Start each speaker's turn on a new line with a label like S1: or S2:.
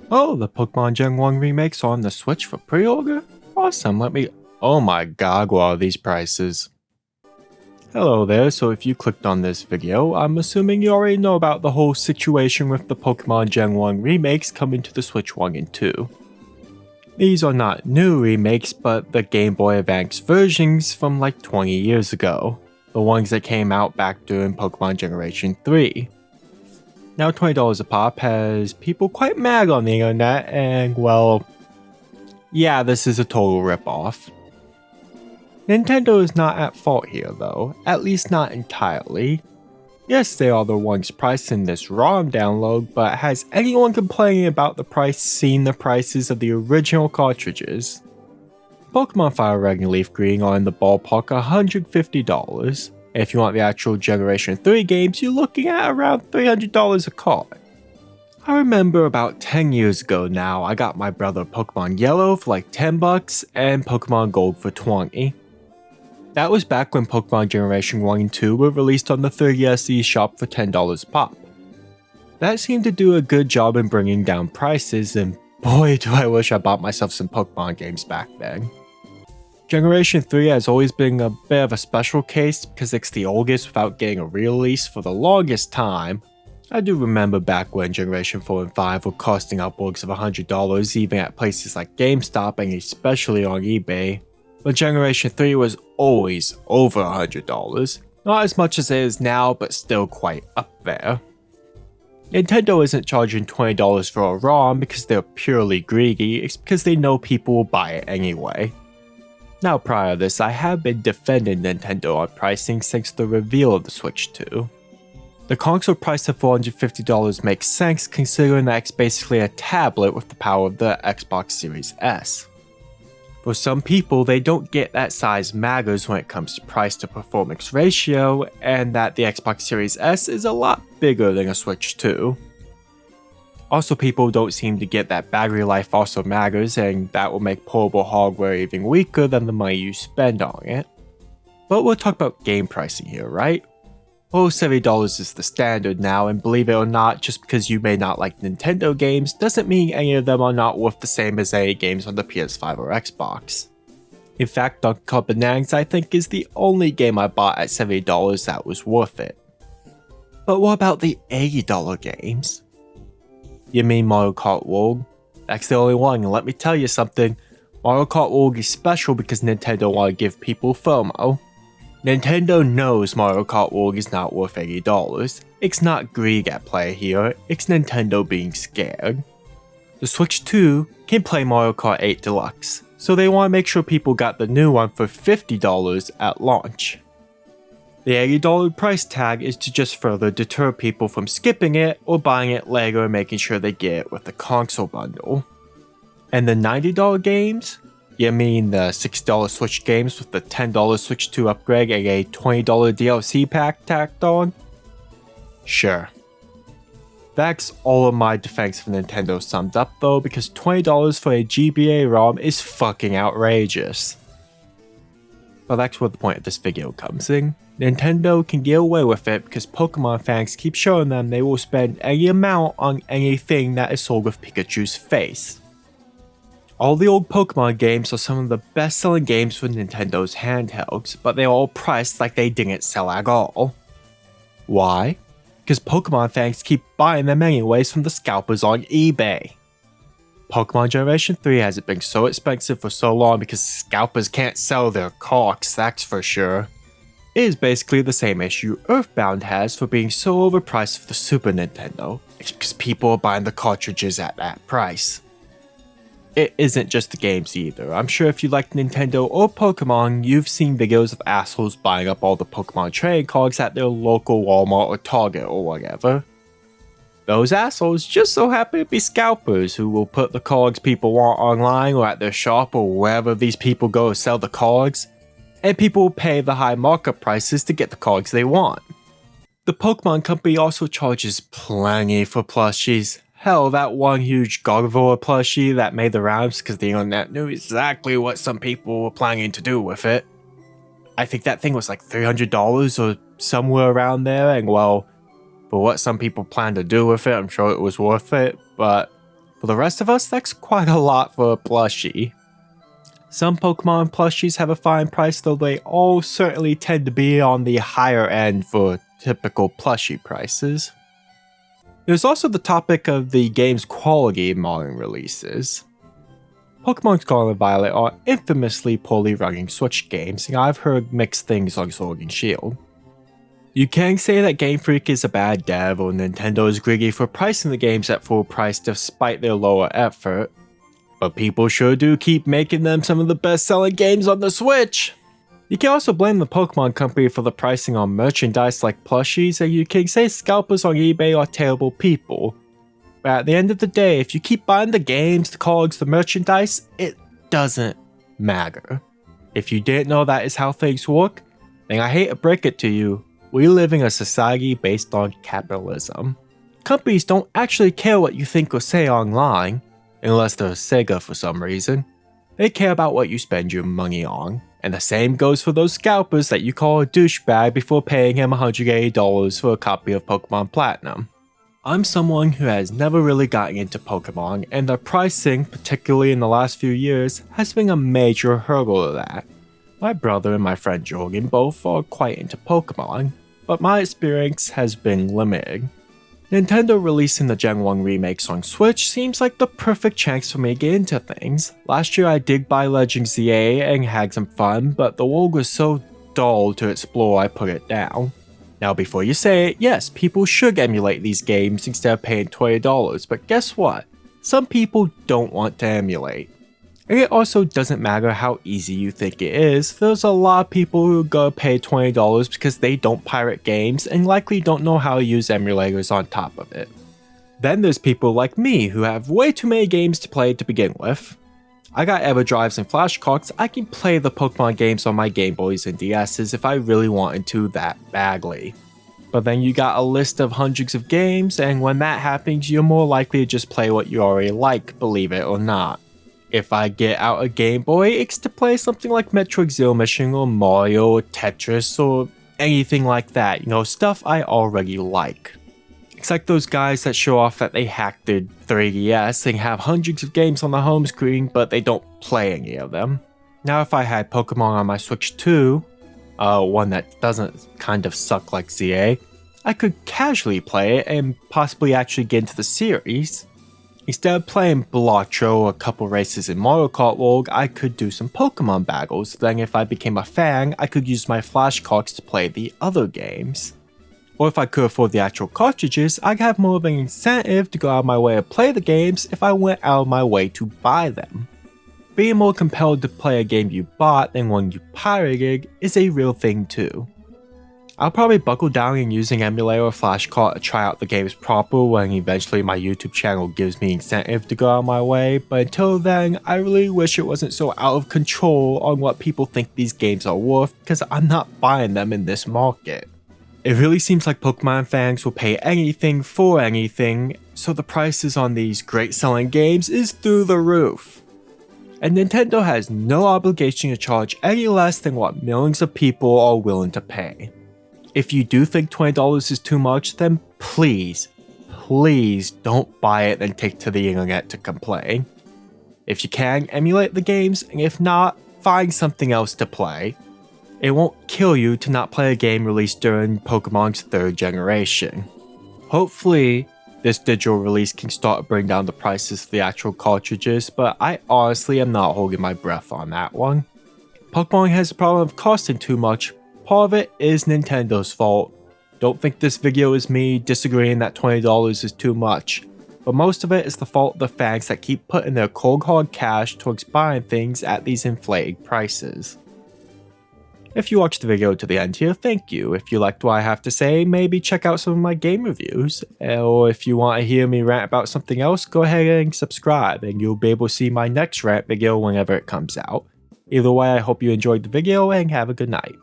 S1: Oh, the Pokemon Gen 1 remakes are on the Switch for pre-order? Awesome, Oh my god, what are these prices? Hello there, so if you clicked on this video, I'm assuming you already know about the whole situation with the Pokemon Gen 1 remakes coming to the Switch 1 and 2. These are not new remakes, but the Game Boy Advance versions from like 20 years ago. The ones that came out back during Pokemon Generation 3. Now $20 a pop has people quite mad on the internet, and well, yeah, this is a total ripoff. Nintendo is not at fault here though, at least not entirely. Yes, they are the ones pricing this ROM download, but has anyone complaining about the price seen the prices of the original cartridges? Pokemon FireRed and LeafGreen are in the ballpark $150. If you want the actual Generation 3 games, you're looking at around $300 a card. I remember about 10 years ago now, I got my brother Pokemon Yellow for like $10 and Pokemon Gold for $20. That was back when Pokemon Generation 1 and 2 were released on the 3DS Eshop for $10 a pop. That seemed to do a good job in bringing down prices, and boy do I wish I bought myself some Pokemon games back then. Generation 3 has always been a bit of a special case because it's the oldest without getting a re-release for the longest time. I do remember back when Generation 4 and 5 were costing upwards of $100 even at places like GameStop and especially on eBay, but Generation 3 was always over $100, not as much as it is now but still quite up there. Nintendo isn't charging $20 for a ROM because they're purely greedy, it's because they know people will buy it anyway. Now prior to this, I have been defending Nintendo on pricing since the reveal of the Switch 2. The console price of $450 makes sense considering that it's basically a tablet with the power of the Xbox Series S. For some people, they don't get that size matters when it comes to price to performance ratio, and that the Xbox Series S is a lot bigger than a Switch 2. Also, people don't seem to get that battery life also matters, and that will make portable hardware even weaker than the money you spend on it. But we'll talk about game pricing here, right? Well, $70 is the standard now, and believe it or not, just because you may not like Nintendo games doesn't mean any of them are not worth the same as any games on the PS5 or Xbox. In fact, Donkey Kong Bonanza I think is the only game I bought at $70 that was worth it. But what about the $80 games? You mean Mario Kart World? That's the only one, and let me tell you something, Mario Kart World is special because Nintendo want to give people FOMO. Nintendo knows Mario Kart World is not worth $80. It's not greed at play here, it's Nintendo being scared. The Switch 2 can play Mario Kart 8 Deluxe, so they want to make sure people got the new one for $50 at launch. The $80 price tag is to just further deter people from skipping it or buying it later and making sure they get it with the console bundle. And the $90 games? You mean the $6 Switch games with the $10 Switch 2 upgrade and a $20 DLC pack tacked on? Sure. That's all of my defense for Nintendo summed up though, because $20 for a GBA ROM is fucking outrageous. But that's where the point of this video comes in. Nintendo can get away with it because Pokemon fans keep showing them they will spend any amount on anything that is sold with Pikachu's face. All the old Pokemon games are some of the best selling games for Nintendo's handhelds, but they're all priced like they didn't sell at all. Why? Because Pokemon fans keep buying them anyways from the scalpers on eBay. Pokemon Generation 3 hasn't been so expensive for so long because scalpers can't sell their cocks, that's for sure. It is basically the same issue Earthbound has for being so overpriced for the Super Nintendo. It's because people are buying the cartridges at that price. It isn't just the games either. I'm sure if you like Nintendo or Pokemon, you've seen videos of assholes buying up all the Pokemon trading cards at their local Walmart or Target or whatever. Those assholes just so happen to be scalpers who will put the cards people want online or at their shop or wherever these people go to sell the cards, and people will pay the high markup prices to get the cards they want. The Pokemon company also charges plenty for plushies. Hell, that one huge Gardevoir plushie that made the rounds because the internet knew exactly what some people were planning to do with it. I think that thing was like $300 or somewhere around there, and well, for what some people plan to do with it, I'm sure it was worth it, but For the rest of us, that's quite a lot for a plushie. Some Pokemon plushies have a fine price, though they all certainly tend to be on the higher end for typical plushie prices. There's also the topic of the game's quality in modern releases. Pokemon Scarlet and Violet are infamously poorly running Switch games, and I've heard mixed things on Sword and Shield. You can say that Game Freak is a bad dev or Nintendo is greedy for pricing the games at full price despite their lower effort, but people sure do keep making them some of the best selling games on the Switch! You can also blame the Pokemon Company for the pricing on merchandise like plushies, and you can say scalpers on eBay are terrible people. But at the end of the day, if you keep buying the games, the cards, the merchandise, it doesn't matter. If you didn't know that is how things work, then I hate to break it to you, we live in a society based on capitalism. Companies don't actually care what you think or say online, unless they're Sega for some reason. They care about what you spend your money on. And the same goes for those scalpers that you call a douchebag before paying him $180 for a copy of Pokemon Platinum. I'm someone who has never really gotten into Pokemon, and the pricing, particularly in the last few years, has been a major hurdle to that. My brother and my friend Jorgen both are quite into Pokemon, but my experience has been limited. Nintendo releasing the Gen 1 remakes on Switch seems like the perfect chance for me to get into things. Last year I did buy Legends ZA and had some fun, but the world was so dull to explore I put it down. Now before you say it, yes, people should emulate these games instead of paying $20, but guess what? Some people don't want to emulate. And it also doesn't matter how easy you think it is, there's a lot of people who go pay $20 because they don't pirate games and likely don't know how to use emulators on top of it. Then there's people like me who have way too many games to play to begin with. I got EverDrives and flashcards, I can play the Pokemon games on my Game Boys and DS's if I really wanted to that badly. But then you got a list of hundreds of games, and when that happens you're more likely to just play what you already like, believe it or not. If I get out a Game Boy, it's to play something like Metroid Zero Mission or Mario or Tetris or anything like that, stuff I already like. It's like those guys that show off that they hacked their 3DS and have hundreds of games on the home screen, but they don't play any of them. Now if I had Pokemon on my Switch 2, one that doesn't kind of suck like ZA, I could casually play it and possibly actually get into the series. Instead of playing Blotcho or a couple races in Mario Kart World, I could do some Pokemon battles, then if I became a fan, I could use my flashcards to play the other games. Or if I could afford the actual cartridges, I'd have more of an incentive to go out of my way to play the games if I went out of my way to buy them. Being more compelled to play a game you bought than one you pirated is a real thing too. I'll probably buckle down in using emulator or flashcard to try out the games proper when eventually my YouTube channel gives me incentive to go out of my way, but until then, I really wish it wasn't so out of control on what people think these games are worth because I'm not buying them in this market. It really seems like Pokemon fans will pay anything for anything, so the prices on these great selling games is through the roof. And Nintendo has no obligation to charge any less than what millions of people are willing to pay. If you do think $20 is too much, then please don't buy it and take to the internet to complain. If you can, emulate the games, and if not, find something else to play. It won't kill you to not play a game released during Pokemon's 3rd generation. Hopefully, this digital release can start to bring down the prices of the actual cartridges, but I honestly am not holding my breath on that one. Pokemon has a problem of costing too much. Part of it is Nintendo's fault. Don't think this video is me disagreeing that $20 is too much, but most of it is the fault of the fans that keep putting their cold hard cash towards buying things at these inflated prices. If you watched the video to the end here, thank you. If you liked what I have to say, maybe check out some of my game reviews, or if you want to hear me rant about something else, go ahead and subscribe and you'll be able to see my next rant video whenever it comes out. Either way, I hope you enjoyed the video and have a good night.